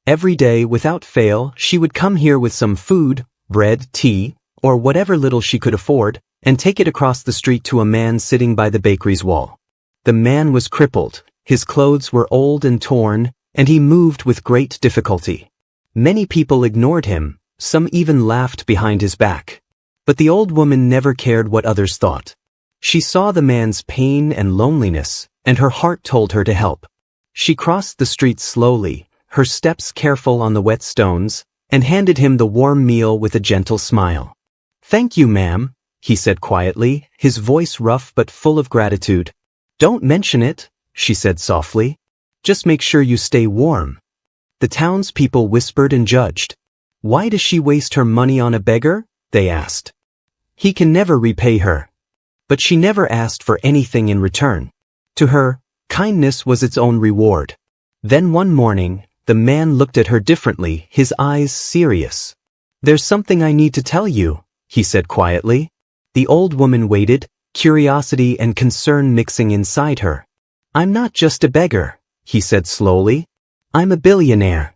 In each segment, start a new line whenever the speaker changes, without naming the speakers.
Every day, without fail, she would come here with some food, bread, tea, or whatever little she could afford, and take it across the street to a man sitting by the bakery's wall. The man was crippled, his clothes were old and torn, and he moved with great difficulty. Many people ignored him, some even laughed behind his back. But the old woman never cared what others thought. She saw the man's pain and loneliness, and her heart told her to help. She crossed the street slowly, her steps careful on the wet stones, and handed him the warm meal with a gentle smile. "Thank you, ma'am," he said quietly, his voice rough but full of gratitude. "Don't mention it," she said softly. "Just make sure you stay warm." The townspeople whispered and judged. "Why does she waste her money on a beggar?" they asked. "He can never repay her." But she never asked for anything in return. To her, kindness was its own reward. Then one morning, the man looked at her differently, his eyes serious. "There's something I need to tell you," he said quietly. The old woman waited, curiosity and concern mixing inside her. "I'm not just a beggar," he said slowly. "I'm a billionaire."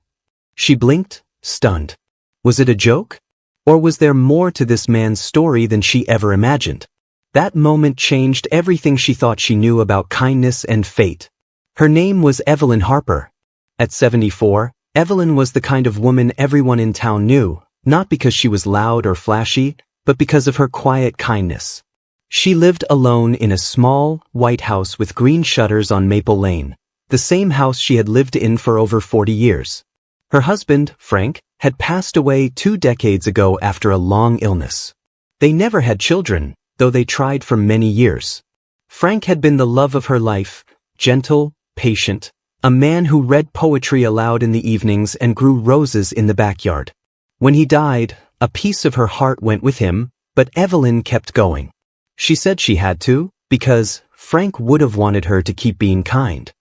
She blinked, stunned. Was it a joke? Or was there more to this man's story than she ever imagined? That moment changed everything she thought she knew about kindness and fate. Her name was Evelyn Harper. At 74, Evelyn was the kind of woman everyone in town knew, not because she was loud or flashy, but because of her quiet kindness. She lived alone in a small, white house with green shutters on Maple Lane, the same house she had lived in for over 40 years. Her husband, Frank, had passed away 2 decades ago after a long illness. They never had children, though they tried for many years. Frank had been the love of her life, gentle, patient, a man who read poetry aloud in the evenings and grew roses in the backyard. When he died, a piece of her heart went with him, but Evelyn kept going. She said she had to, because Frank would have wanted her to keep being kind.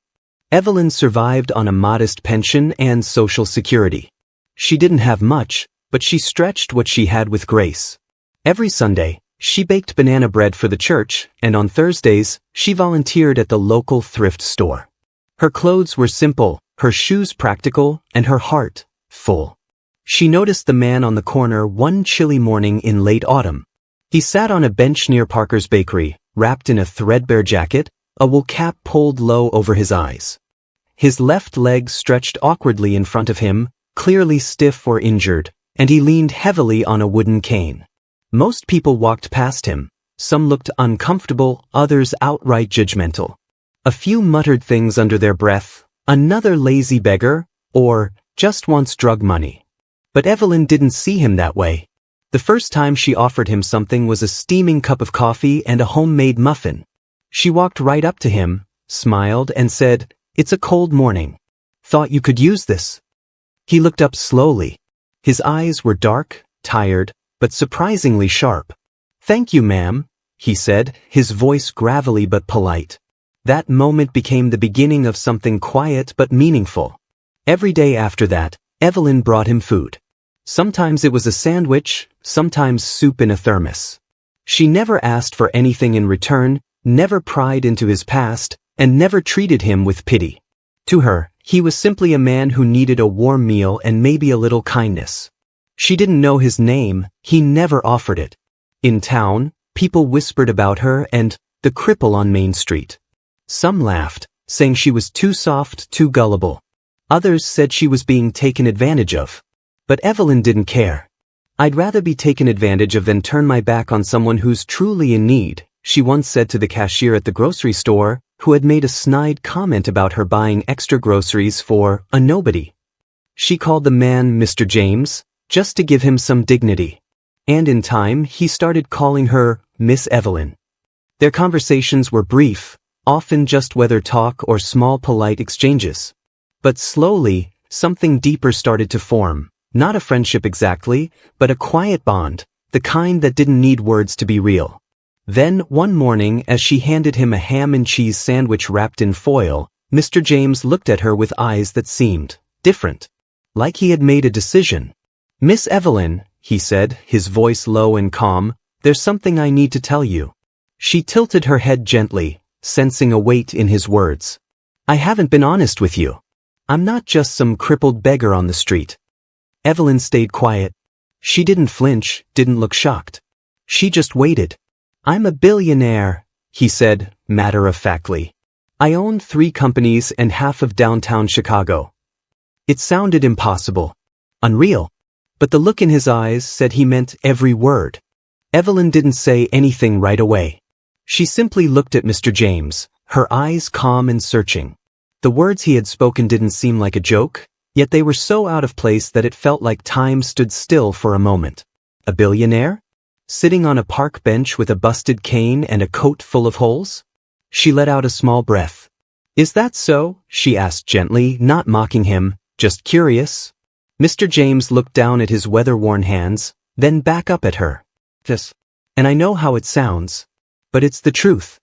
Evelyn survived on a modest pension and Social Security. She didn't have much, but she stretched what she had with grace. Every Sunday, she baked banana bread for the church, and on Thursdays, she volunteered at the local thrift store. Her clothes were simple, her shoes practical, and her heart full. She noticed the man on the corner one chilly morning in late autumn. He sat on a bench near Parker's Bakery, wrapped in a threadbare jacket, a wool cap pulled low over his eyes. His left leg stretched awkwardly in front of him, clearly stiff or injured, and he leaned heavily on a wooden cane. Most people walked past him. Some looked uncomfortable, others outright judgmental. A few muttered things under their breath, "Another lazy beggar," or "just wants drug money." But Evelyn didn't see him that way. The first time she offered him something was a steaming cup of coffee and a homemade muffin. She walked right up to him, smiled, and said, "It's a cold morning. Thought you could use this." He looked up slowly. His eyes were dark, tired, but surprisingly sharp. "Thank you, ma'am," he said, his voice gravelly but polite. That moment became the beginning of something quiet but meaningful. Every day after that, Evelyn brought him food. Sometimes it was a sandwich, sometimes soup in a thermos. She never asked for anything in return, never pried into his past, and never treated him with pity. To her, he was simply a man who needed a warm meal and maybe a little kindness. She didn't know his name, he never offered it. In town, people whispered about her and the cripple on Main Street. Some laughed, saying she was too soft, too gullible. Others said she was being taken advantage of. But Evelyn didn't care. "I'd rather be taken advantage of than turn my back on someone who's truly in need," she once said to the cashier at the grocery store, who had made a snide comment about her buying extra groceries for a nobody. She called the man Mr. James, just to give him some dignity. And in time, he started calling her Miss Evelyn. Their conversations were brief, often just weather talk or small polite exchanges. But slowly, something deeper started to form, not a friendship exactly, but a quiet bond, the kind that didn't need words to be real. Then, one morning, as she handed him a ham and cheese sandwich wrapped in foil, Mr. James looked at her with eyes that seemed different. Like he had made a decision. "Miss Evelyn," he said, his voice low and calm, "there's something I need to tell you." She tilted her head gently, sensing a weight in his words. "I haven't been honest with you. I'm not just some crippled beggar on the street. Evelyn stayed quiet. She didn't flinch, didn't look shocked. She just waited. I'm a billionaire, he said, matter-of-factly. I own 3 companies and half of downtown Chicago. It sounded impossible. Unreal. But the look in his eyes said he meant every word. Evelyn didn't say anything right away. She simply looked at Mr. James, her eyes calm and searching. The words he had spoken didn't seem like a joke, yet they were so out of place that it felt like time stood still for a moment. A billionaire? Sitting on a park bench with a busted cane and a coat full of holes? She let out a small breath. Is that so? She asked gently, not mocking him, just curious. Mr. James looked down at his weather-worn hands, then back up at her. Yes. And I know how it sounds, but it's the truth.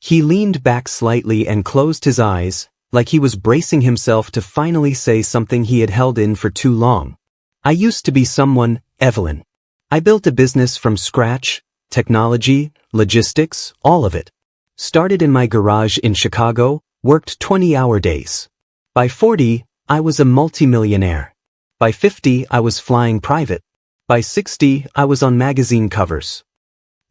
He leaned back slightly and closed his eyes, like he was bracing himself to finally say something he had held in for too long. I used to be someone, Evelyn. I built a business from scratch, technology, logistics, all of it. Started in my garage in Chicago, worked 20-hour days. By 40, I was a multimillionaire. By 50, I was flying private. By 60, I was on magazine covers.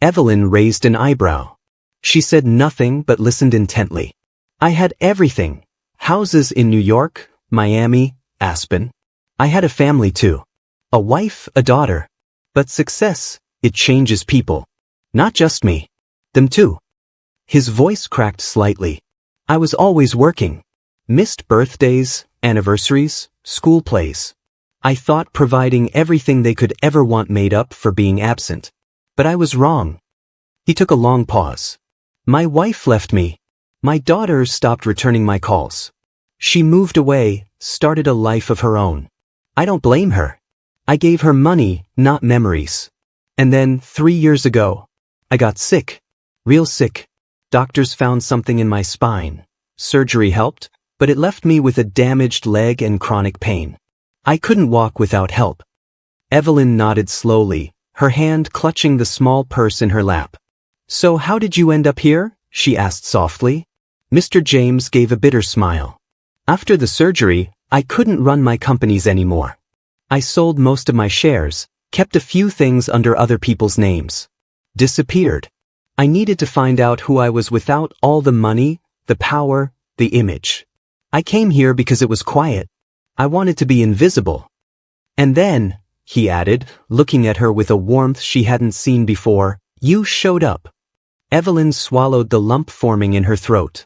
Evelyn raised an eyebrow. She said nothing but listened intently. I had everything. Houses in New York, Miami, Aspen. I had a family too. A wife, a daughter. But success, it changes people. Not just me. Them too. His voice cracked slightly. I was always working. Missed birthdays, anniversaries, school plays. I thought providing everything they could ever want made up for being absent. But I was wrong. He took a long pause. My wife left me. My daughter stopped returning my calls. She moved away, started a life of her own. I don't blame her. I gave her money, not memories. And then, 3 years ago, I got sick. Real sick. Doctors found something in my spine. Surgery helped, but it left me with a damaged leg and chronic pain. I couldn't walk without help. Evelyn nodded slowly, her hand clutching the small purse in her lap. So how did you end up here? She asked softly. Mr. James gave a bitter smile. After the surgery, I couldn't run my companies anymore. I sold most of my shares, kept a few things under other people's names. Disappeared. I needed to find out who I was without all the money, the power, the image. I came here because it was quiet. I wanted to be invisible. And then, he added, looking at her with a warmth she hadn't seen before, you showed up. Evelyn swallowed the lump forming in her throat.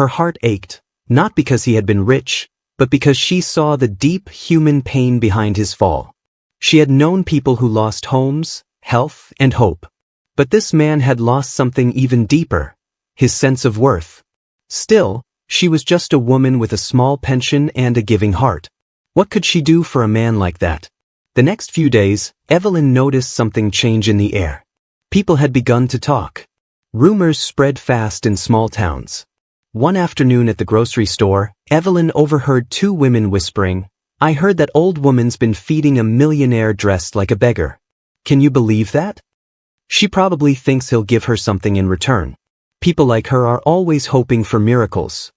Her heart ached, not because he had been rich, but because she saw the deep human pain behind his fall. She had known people who lost homes, health, and hope. But this man had lost something even deeper, his sense of worth. Still, she was just a woman with a small pension and a giving heart. What could she do for a man like that? The next few days, Evelyn noticed something change in the air. People had begun to talk. Rumors spread fast in small towns. One afternoon at the grocery store, Evelyn overheard 2 women whispering, I heard that old woman's been feeding a millionaire dressed like a beggar. Can you believe that? She probably thinks he'll give her something in return. People like her are always hoping for miracles.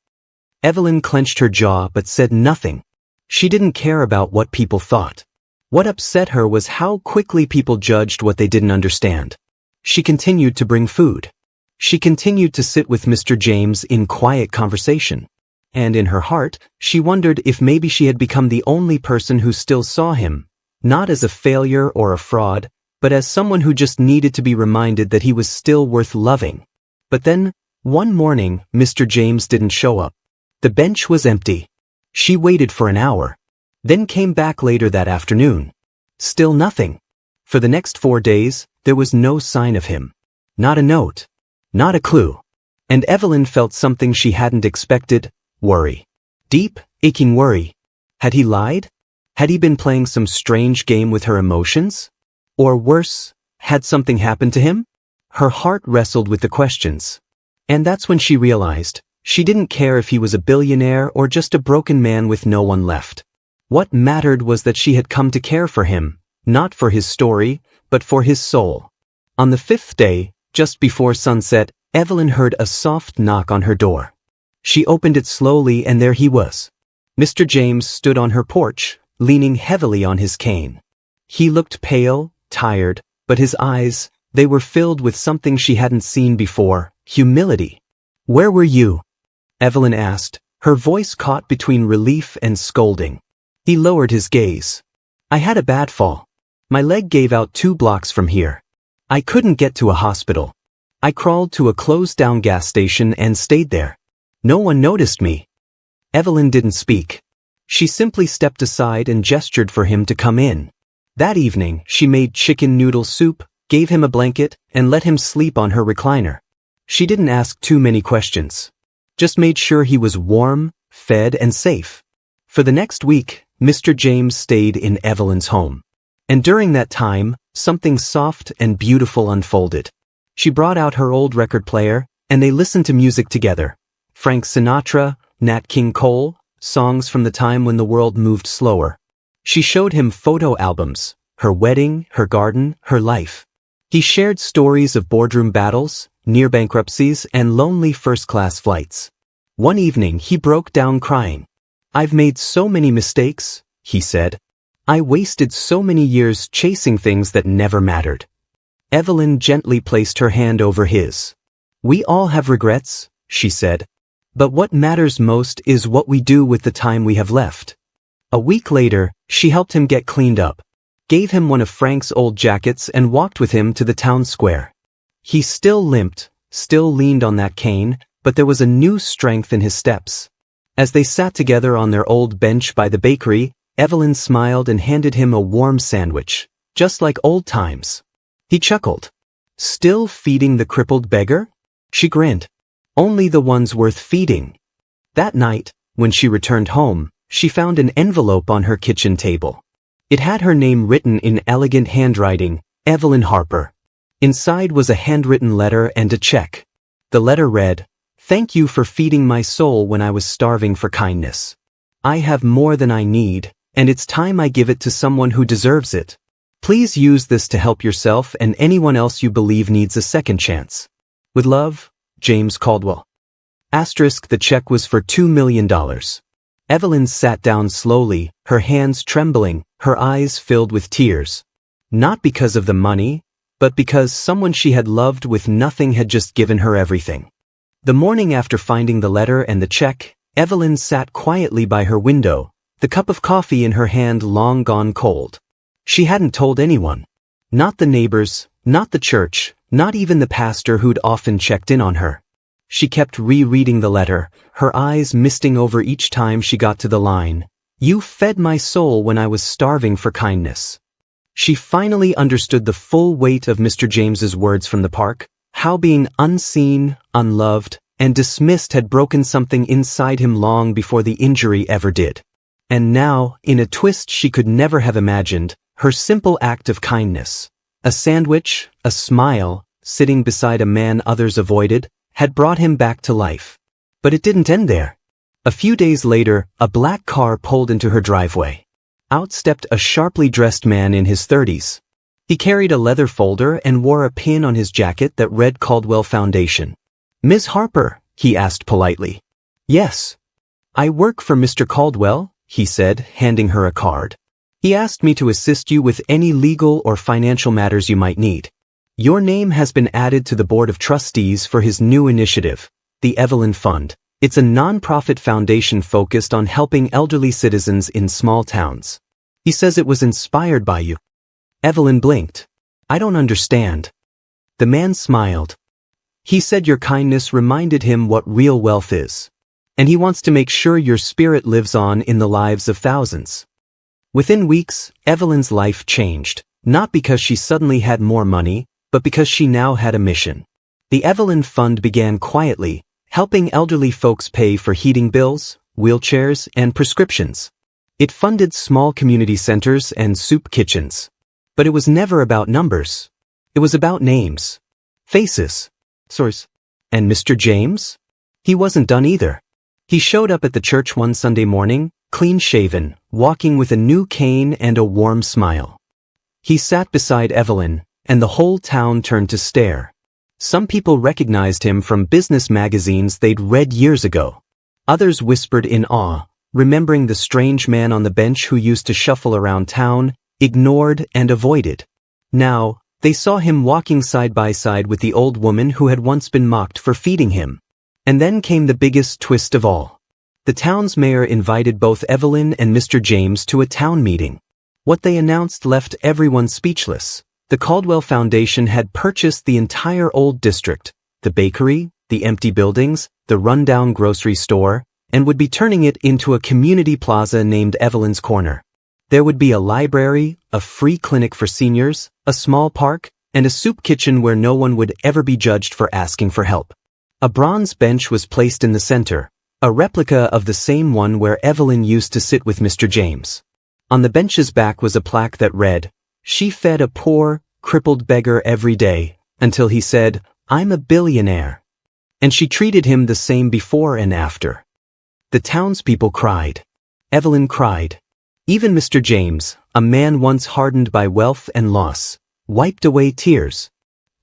Evelyn clenched her jaw but said nothing. She didn't care about what people thought. What upset her was how quickly people judged what they didn't understand. She continued to bring food. She continued to sit with Mr. James in quiet conversation. And in her heart, she wondered if maybe she had become the only person who still saw him, not as a failure or a fraud, but as someone who just needed to be reminded that he was still worth loving. But then, one morning, Mr. James didn't show up. The bench was empty. She waited for an hour, then came back later that afternoon. Still nothing. For the next 4 days, there was no sign of him. Not a note. Not a clue. And Evelyn felt something she hadn't expected, worry. Deep, aching worry. Had he lied? Had he been playing some strange game with her emotions? Or worse, had something happened to him? Her heart wrestled with the questions. And that's when she realized, she didn't care if he was a billionaire or just a broken man with no one left. What mattered was that she had come to care for him, not for his story, but for his soul. On the 5th day, just before sunset, Evelyn heard a soft knock on her door. She opened it slowly and there he was. Mr. James stood on her porch, leaning heavily on his cane. He looked pale, tired, but his eyes, they were filled with something she hadn't seen before, humility. "Where were you?" Evelyn asked, her voice caught between relief and scolding. He lowered his gaze. "I had a bad fall. My leg gave out 2 blocks from here. I couldn't get to a hospital. I crawled to a closed-down gas station and stayed there. No one noticed me." Evelyn didn't speak. She simply stepped aside and gestured for him to come in. That evening, she made chicken noodle soup, gave him a blanket, and let him sleep on her recliner. She didn't ask too many questions. Just made sure he was warm, fed, and safe. For the next week, Mr. James stayed in Evelyn's home. And during that time, something soft and beautiful unfolded. She brought out her old record player, and they listened to music together. Frank Sinatra, Nat King Cole, songs from the time when the world moved slower. She showed him photo albums, her wedding, her garden, her life. He shared stories of boardroom battles, near bankruptcies, and lonely first-class flights. One evening, he broke down crying. "I've made so many mistakes," he said. "I wasted so many years chasing things that never mattered." Evelyn gently placed her hand over his. "We all have regrets," she said. "But what matters most is what we do with the time we have left." A week later, she helped him get cleaned up, gave him one of Frank's old jackets, and walked with him to the town square. He still limped, still leaned on that cane, but there was a new strength in his steps. As they sat together on their old bench by the bakery, Evelyn smiled and handed him a warm sandwich, just like old times. He chuckled. "Still feeding the crippled beggar?" She grinned. "Only the ones worth feeding." That night, when she returned home, she found an envelope on her kitchen table. It had her name written in elegant handwriting, Evelyn Harper. Inside was a handwritten letter and a check. The letter read, "Thank you for feeding my soul when I was starving for kindness. I have more than I need, and it's time I give it to someone who deserves it. Please use this to help yourself and anyone else you believe needs a second chance. With love, James Caldwell." The check was for $2 million. Evelyn sat down slowly, her hands trembling, her eyes filled with tears. Not because of the money, but because someone she had loved with nothing had just given her everything. The morning after finding the letter and the check, Evelyn sat quietly by her window, the cup of coffee in her hand long gone cold. She hadn't told anyone. Not the neighbors, not the church, not even the pastor who'd often checked in on her. She kept rereading the letter, her eyes misting over each time she got to the line, "You fed my soul when I was starving for kindness." She finally understood the full weight of Mr. James's words from the park, how being unseen, unloved, and dismissed had broken something inside him long before the injury ever did. And now, in a twist she could never have imagined, her simple act of kindness, a sandwich, a smile, sitting beside a man others avoided, had brought him back to life. But it didn't end there. A few days later, a black car pulled into her driveway. Out stepped a sharply dressed man in his 30s. He carried a leather folder and wore a pin on his jacket that read Caldwell Foundation. "Ms. Harper?" he asked politely. "Yes. I work for Mr. Caldwell," he said, handing her a card. "He asked me to assist you with any legal or financial matters you might need. Your name has been added to the Board of Trustees for his new initiative, the Evelyn Fund. It's a non-profit foundation focused on helping elderly citizens in small towns. He says it was inspired by you." Evelyn blinked. "I don't understand." The man smiled. "He said your kindness reminded him what real wealth is. And he wants to make sure your spirit lives on in the lives of thousands." Within weeks, Evelyn's life changed, not because she suddenly had more money, but because she now had a mission. The Evelyn Fund began quietly, helping elderly folks pay for heating bills, wheelchairs, and prescriptions. It funded small community centers and soup kitchens. But it was never about numbers. It was about names. Faces. Source. And Mr. James? He wasn't done either. He showed up at the church one Sunday morning, clean-shaven, walking with a new cane and a warm smile. He sat beside Evelyn, and the whole town turned to stare. Some people recognized him from business magazines they'd read years ago. Others whispered in awe, remembering the strange man on the bench who used to shuffle around town, ignored and avoided. Now, they saw him walking side by side with the old woman who had once been mocked for feeding him. And then came the biggest twist of all. The town's mayor invited both Evelyn and Mr. James to a town meeting. What they announced left everyone speechless. The Caldwell Foundation had purchased the entire old district, the bakery, the empty buildings, the rundown grocery store, and would be turning it into a community plaza named Evelyn's Corner. There would be a library, a free clinic for seniors, a small park, and a soup kitchen where no one would ever be judged for asking for help. A bronze bench was placed in the center, a replica of the same one where Evelyn used to sit with Mr. James. On the bench's back was a plaque that read, "She fed a poor, crippled beggar every day, until he said, 'I'm a billionaire.' And she treated him the same before and after." The townspeople cried. Evelyn cried. Even Mr. James, a man once hardened by wealth and loss, wiped away tears.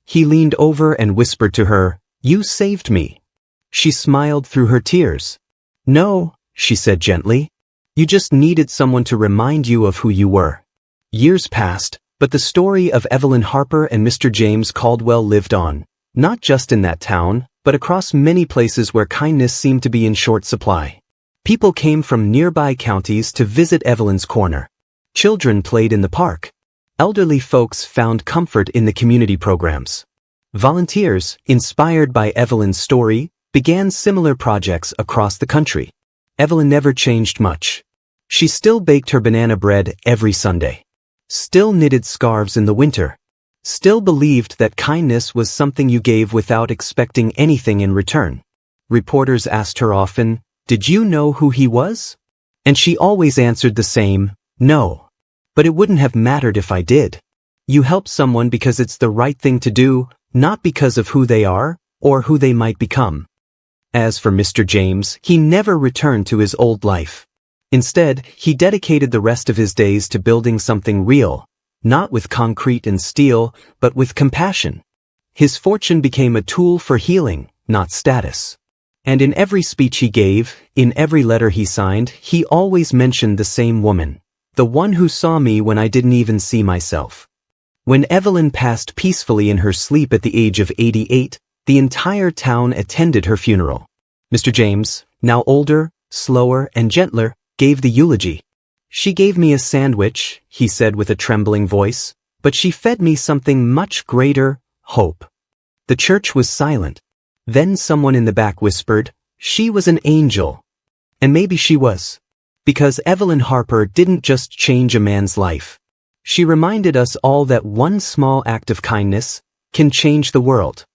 He leaned over and whispered to her, "You saved me." She smiled through her tears. "No," she said gently. "You just needed someone to remind you of who you were." Years passed, but the story of Evelyn Harper and Mr. James Caldwell lived on, not just in that town, but across many places where kindness seemed to be in short supply. People came from nearby counties to visit Evelyn's Corner. Children played in the park. Elderly folks found comfort in the community programs. Volunteers, inspired by Evelyn's story, began similar projects across the country. Evelyn never changed much. She still baked her banana bread every Sunday. Still knitted scarves in the winter. Still believed that kindness was something you gave without expecting anything in return. Reporters asked her often, "Did you know who he was?" And she always answered the same, "No. But it wouldn't have mattered if I did." You help someone because it's the right thing to do, not because of who they are, or who they might become. As for Mr. James, he never returned to his old life. Instead, he dedicated the rest of his days to building something real, not with concrete and steel, but with compassion. His fortune became a tool for healing, not status. And in every speech he gave, in every letter he signed, he always mentioned the same woman, the one who saw me when I didn't even see myself. When Evelyn passed peacefully in her sleep at the age of 88, the entire town attended her funeral. Mr. James, now older, slower, and gentler, gave the eulogy. "She gave me a sandwich," he said with a trembling voice, "but she fed me something much greater, hope." The church was silent. Then someone in the back whispered, "She was an angel." And maybe she was. Because Evelyn Harper didn't just change a man's life. She reminded us all that one small act of kindness can change the world.